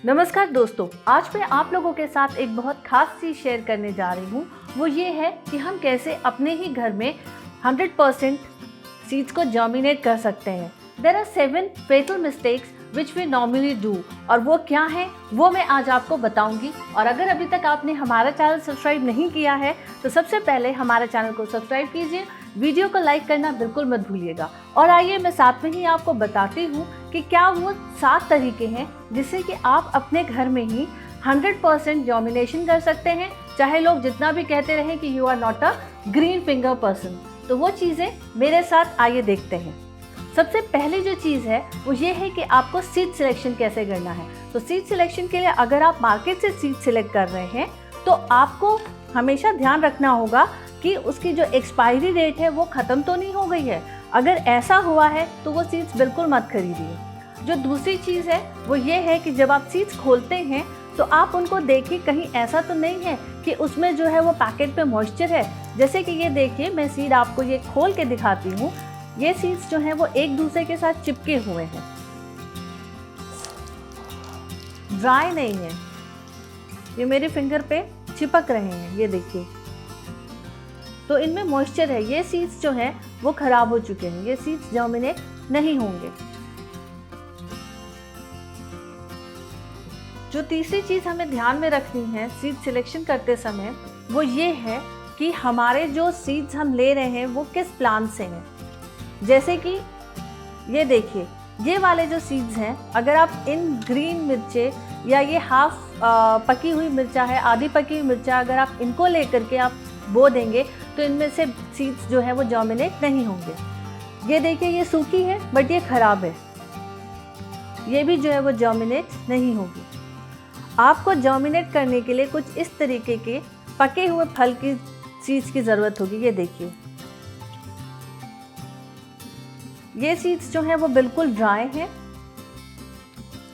नमस्कार दोस्तों, आज मैं आप लोगों के साथ एक बहुत खास चीज़ शेयर करने जा रही हूँ। वो ये है कि हम कैसे अपने ही घर में 100% सीड्स को जर्मिनेट कर सकते हैं। There are 7 fatal mistakes which we normally do, और वो क्या है वो मैं आज आपको बताऊंगी। और अगर अभी तक आपने हमारा चैनल सब्सक्राइब नहीं किया है तो सबसे पहले हमारे चैनल को सब्सक्राइब कीजिए, वीडियो को लाइक करना बिल्कुल मत भूलिएगा। और आइए मैं साथ में ही आपको बताती हूँ कि क्या वो 7 तरीके हैं जिससे कि आप अपने घर में ही 100% जर्मिनेशन कर सकते हैं, चाहे लोग जितना भी कहते रहें कि you are not a green finger person. तो वो चीज़ें मेरे साथ आइए देखते हैं। सबसे पहली जो चीज़ है वो ये है कि आपको सीड सिलेक्शन कैसे करना है। तो सीड सिलेक्शन के लिए अगर आप मार्केट से सीड सिलेक्ट कर रहे हैं तो आपको हमेशा ध्यान रखना होगा कि उसकी जो एक्सपायरी डेट है वो ख़त्म तो नहीं हो गई है। अगर ऐसा हुआ है तो वो सीड्स बिल्कुल मत खरीदिए। जो दूसरी चीज़ है वो ये है कि जब आप सीड्स खोलते हैं तो आप उनको देखिए, कहीं ऐसा तो नहीं है कि उसमें जो है वो पैकेट पे मॉइस्चर है। जैसे कि ये देखिए, मैं सीड आपको ये खोल के दिखाती हूँ। ये सीड्स जो हैं वो एक दूसरे के साथ चिपके हुए हैं, ड्राई नहीं है, ये मेरे फिंगर पे चिपक रहे हैं, ये देखिए। तो इनमें मॉइस्चर है। ये सीड्स जो हैं वो खराब हो चुके हैं, ये सीड्स जर्मिनेट नहीं होंगे। जो तीसरी चीज़ हमें ध्यान में रखनी है सीड सिलेक्शन करते समय वो ये है कि हमारे जो सीड्स हम ले रहे हैं वो किस प्लांट से हैं। जैसे कि ये देखिए, ये वाले जो सीड्स हैं, अगर आप इन ग्रीन मिर्चे या ये हाफ पकी हुई मिर्चा है, आधी पकी हुई मिर्चा, अगर आप इनको लेकर के आप बो देंगे तो इनमें से सीड्स जो है वो जर्मिनेट नहीं होंगे। ये देखिए, ये सूखी है बट ये ख़राब है, ये भी जो है वो जर्मिनेट नहीं होगी। आपको जर्मिनेट करने के लिए कुछ इस तरीके के पके हुए फल की सीड्स की ज़रूरत होगी। ये देखिए, ये सीड्स जो हैं वो बिल्कुल ड्राई हैं।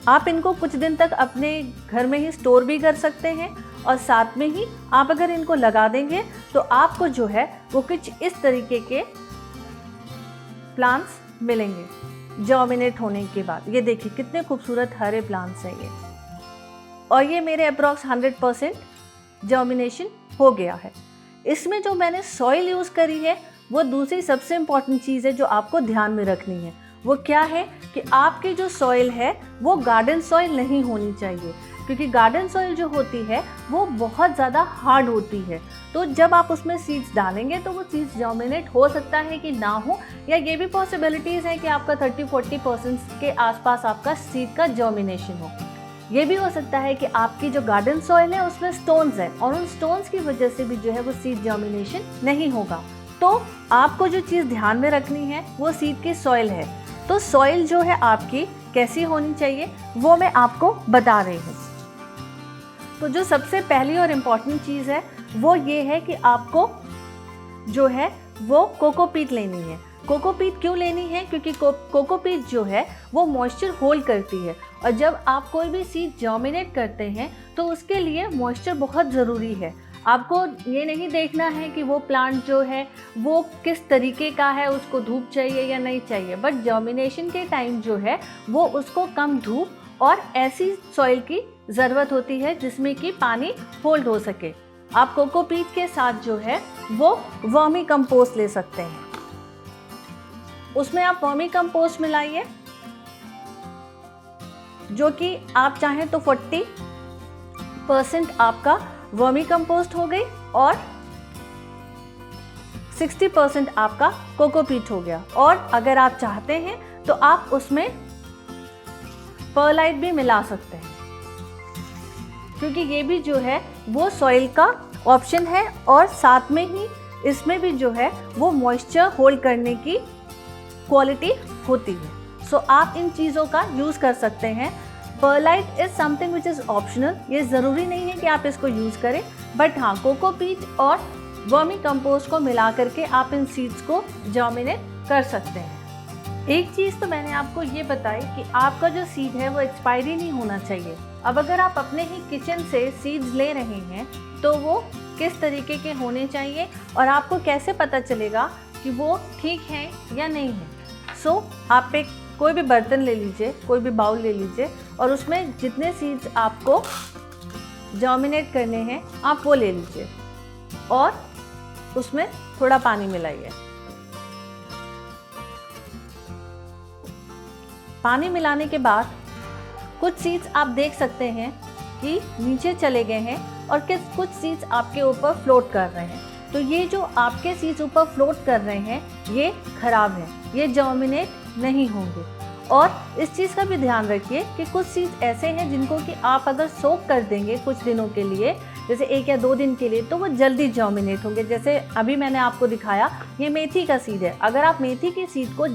आप इनको कुछ दिन तक अपने घर में ही स्टोर भी कर सकते हैं, और साथ में ही आप अगर इनको लगा देंगे तो आपको जो है वो कुछ इस तरीके के प्लांट्स मिलेंगे जर्मिनेट होने के बाद। ये देखिए कितने खूबसूरत हरे प्लांट्स हैं ये, और ये मेरे अप्रॉक्स 100% जर्मिनेशन हो गया है। इसमें जो मैंने सॉइल यूज़ करी है वो दूसरी सबसे इम्पॉर्टेंट चीज़ है जो आपको ध्यान में रखनी है। वो क्या है कि आपकी जो सॉइल है वो गार्डन सॉइल नहीं होनी चाहिए, क्योंकि गार्डन सॉइल जो होती है वो बहुत ज़्यादा हार्ड होती है। तो जब आप उसमें सीड्स डालेंगे तो वो सीड्स जर्मिनेट हो सकता है कि ना हो, या ये भी पॉसिबिलिटीज़ है कि आपका 30-40% के आसपास आपका सीड का जर्मिनेशन हो। ये भी हो सकता है कि आपकी जो गार्डन सॉइल है उसमें स्टोन्स हैं, और उन स्टोन्स की वजह से भी जो है वो सीड जर्मिनेशन नहीं होगा। तो आपको जो चीज़ ध्यान में रखनी है वो सीड की सॉइल है। तो सॉइल जो है आपकी कैसी होनी चाहिए वो मैं आपको बता रही हूँ। तो जो सबसे पहली और इम्पॉर्टेंट चीज़ है वो ये है कि आपको जो है वो कोकोपीट लेनी है। कोकोपीट क्यों लेनी है? क्योंकि कोकोपीट जो है वो मॉइस्चर होल्ड करती है, और जब आप कोई भी सीड जर्मिनेट करते हैं तो उसके लिए मॉइस्चर बहुत ज़रूरी है। आपको ये नहीं देखना है कि वो प्लांट जो है वो किस तरीके का है, उसको धूप चाहिए या नहीं चाहिए, बट जर्मिनेशन के टाइम जो है वो उसको कम धूप और ऐसी सॉइल की ज़रूरत होती है जिसमें कि पानी होल्ड हो सके। आप कोकोपीट के साथ जो है वो वर्मी कंपोस्ट ले सकते हैं। उसमें आप वर्मी कंपोस्ट मिलाइए, जो कि आप चाहें तो 40% आपका वर्मी कंपोस्ट हो गई और 60% आपका कोकोपीट हो गया। और अगर आप चाहते हैं तो आप उसमें परलाइट भी मिला सकते हैं, क्योंकि ये भी जो है वो सॉइल का ऑप्शन है, और साथ में ही इसमें भी जो है वो मॉइस्चर होल्ड करने की क्वालिटी होती है। सो आप इन चीज़ों का यूज़ कर सकते हैं। Perlite is something which is optional, ये ज़रूरी नहीं है कि आप इसको यूज़ करें, बट हाँ, कोकोपीट और वर्मी कंपोस्ट को मिला करके आप इन सीड्स को जर्मिनेट कर सकते हैं। एक चीज़ तो मैंने आपको ये बताई कि आपका जो सीड है वो एक्सपायरी नहीं होना चाहिए। अब अगर आप अपने ही किचन से सीड्स ले रहे हैं तो वो किस तरीके के होने चाहिए, और आपको कैसे पता चलेगा कि वो ठीक है या नहीं है। सो आप एक कोई भी बर्तन ले लीजिए, कोई भी बाउल ले लीजिए और उसमें जितने सीड्स आपको जर्मिनेट करने हैं आप वो ले लीजिए और उसमें थोड़ा पानी मिलाइए। पानी मिलाने के बाद कुछ सीड्स आप देख सकते हैं कि नीचे चले गए हैं और कुछ सीड्स आपके ऊपर फ्लोट कर रहे हैं। तो ये जो आपके सीड्स ऊपर फ्लोट कर रहे हैं ये खराब है, ये जर्मिनेट नहीं होंगे। और इस चीज़ का भी ध्यान रखिए कि कुछ सीड्स ऐसे हैं जिनको कि आप अगर सोक कर देंगे कुछ दिनों के लिए, जैसे 1 या 2 दिन के लिए, तो वो जल्दी जर्मिनेट होंगे। जैसे अभी मैंने आपको दिखाया, ये मेथी का सीड है। अगर आप मेथी के सीड को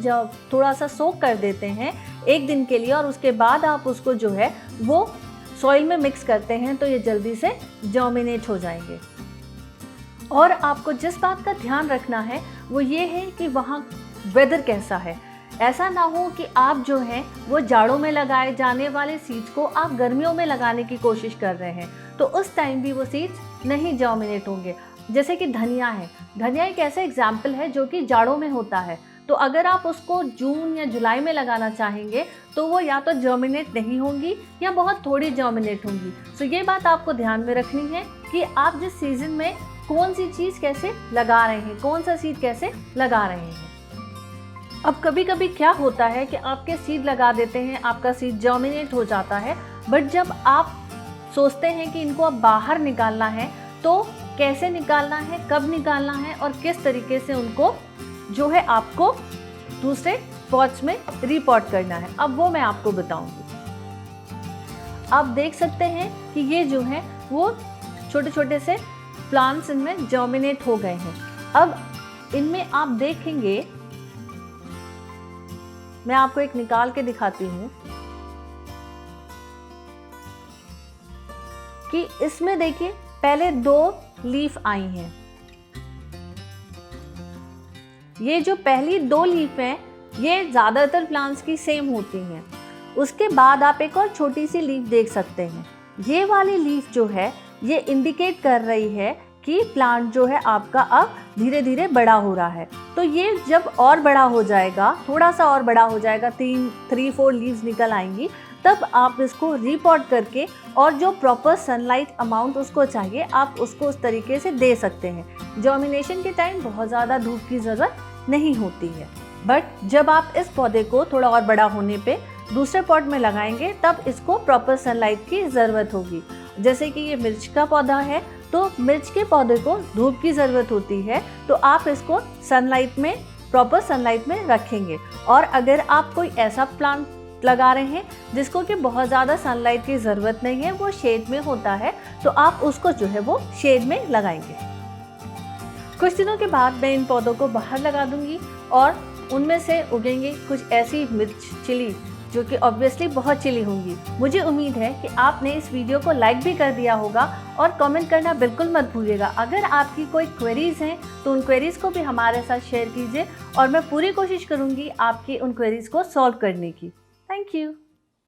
थोड़ा सा सोक कर देते हैं 1 दिन के लिए और उसके बाद आप उसको जो है वो सॉइल में मिक्स करते हैं तो ये जल्दी से जर्मिनेट हो जाएंगे। और आपको जिस बात का ध्यान रखना है वो ये है कि वहाँ वेदर कैसा है। ऐसा ना हो कि आप जो है वो जाड़ों में लगाए जाने वाले सीड्स को आप गर्मियों में लगाने की कोशिश कर रहे हैं, तो उस टाइम भी वो सीड्स नहीं जर्मिनेट होंगे। जैसे कि धनिया है, धनिया एक ऐसा एग्जाम्पल है जो कि जाड़ों में होता है, तो अगर आप उसको जून या जुलाई में लगाना चाहेंगे तो वो या तो जर्मिनेट नहीं होंगी या बहुत थोड़ी जर्मिनेट होंगी। तो ये बात आपको ध्यान में रखनी है कि आप जिस सीज़न में कौन सी चीज़ कैसे लगा रहे हैं, कौन सा सीड कैसे लगा रहे हैं। अब कभी कभी क्या होता है कि आपके सीड लगा देते हैं, आपका सीड जर्मिनेट हो जाता है, बट जब आप सोचते हैं कि इनको अब बाहर निकालना है तो कैसे निकालना है, कब निकालना है और किस तरीके से उनको जो है आपको दूसरे पॉट्स में रिपोर्ट करना है, अब वो मैं आपको बताऊंगी। आप देख सकते हैं कि ये जो है वो छोटे छोटे से प्लांट्स इनमें जर्मिनेट हो गए हैं। अब इनमें आप देखेंगे, मैं आपको एक निकाल के दिखाती हूँ कि इसमें देखिए पहले 2 लीफ आई हैं। ये जो पहली 2 लीफ हैं ये ज़्यादातर प्लांट्स की सेम होती हैं। उसके बाद आप एक और छोटी सी लीफ देख सकते हैं। ये वाली लीफ जो है ये इंडिकेट कर रही है कि प्लांट जो है आपका अब धीरे धीरे बड़ा हो रहा है। तो ये जब और बड़ा हो जाएगा, थोड़ा सा और बड़ा हो जाएगा, 3-4 लीव्स निकल आएंगी, तब आप इसको रिपोर्ट करके और जो प्रॉपर सनलाइट अमाउंट उसको चाहिए आप उसको उस तरीके से दे सकते हैं। जर्मिनेशन के टाइम बहुत ज़्यादा धूप की ज़रूरत नहीं होती है, बट जब आप इस पौधे को थोड़ा और बड़ा होने पे दूसरे पॉट में लगाएंगे तब इसको प्रॉपर सनलाइट की ज़रूरत होगी। जैसे कि ये मिर्च का पौधा है तो मिर्च के पौधे को धूप की ज़रूरत होती है, तो आप इसको सनलाइट में, प्रॉपर सनलाइट में रखेंगे। और अगर आप कोई ऐसा प्लांट लगा रहे हैं जिसको कि बहुत ज़्यादा सनलाइट की ज़रूरत नहीं है, वो शेड में होता है, तो आप उसको जो है वो शेड में लगाएंगे। कुछ दिनों के बाद मैं इन पौधों को बाहर लगा दूंगी और उनमें से उगेंगे कुछ ऐसी मिर्च चिली जो कि ऑब्वियसली बहुत चिली होंगी। मुझे उम्मीद है कि आपने इस वीडियो को लाइक भी कर दिया होगा और कमेंट करना बिल्कुल मत भूलिएगा। अगर आपकी कोई क्वेरीज़ हैं तो उन क्वेरीज़ को भी हमारे साथ शेयर कीजिए और मैं पूरी कोशिश करूँगी आपकी उन क्वेरीज़ को सॉल्व करने की। Thank you.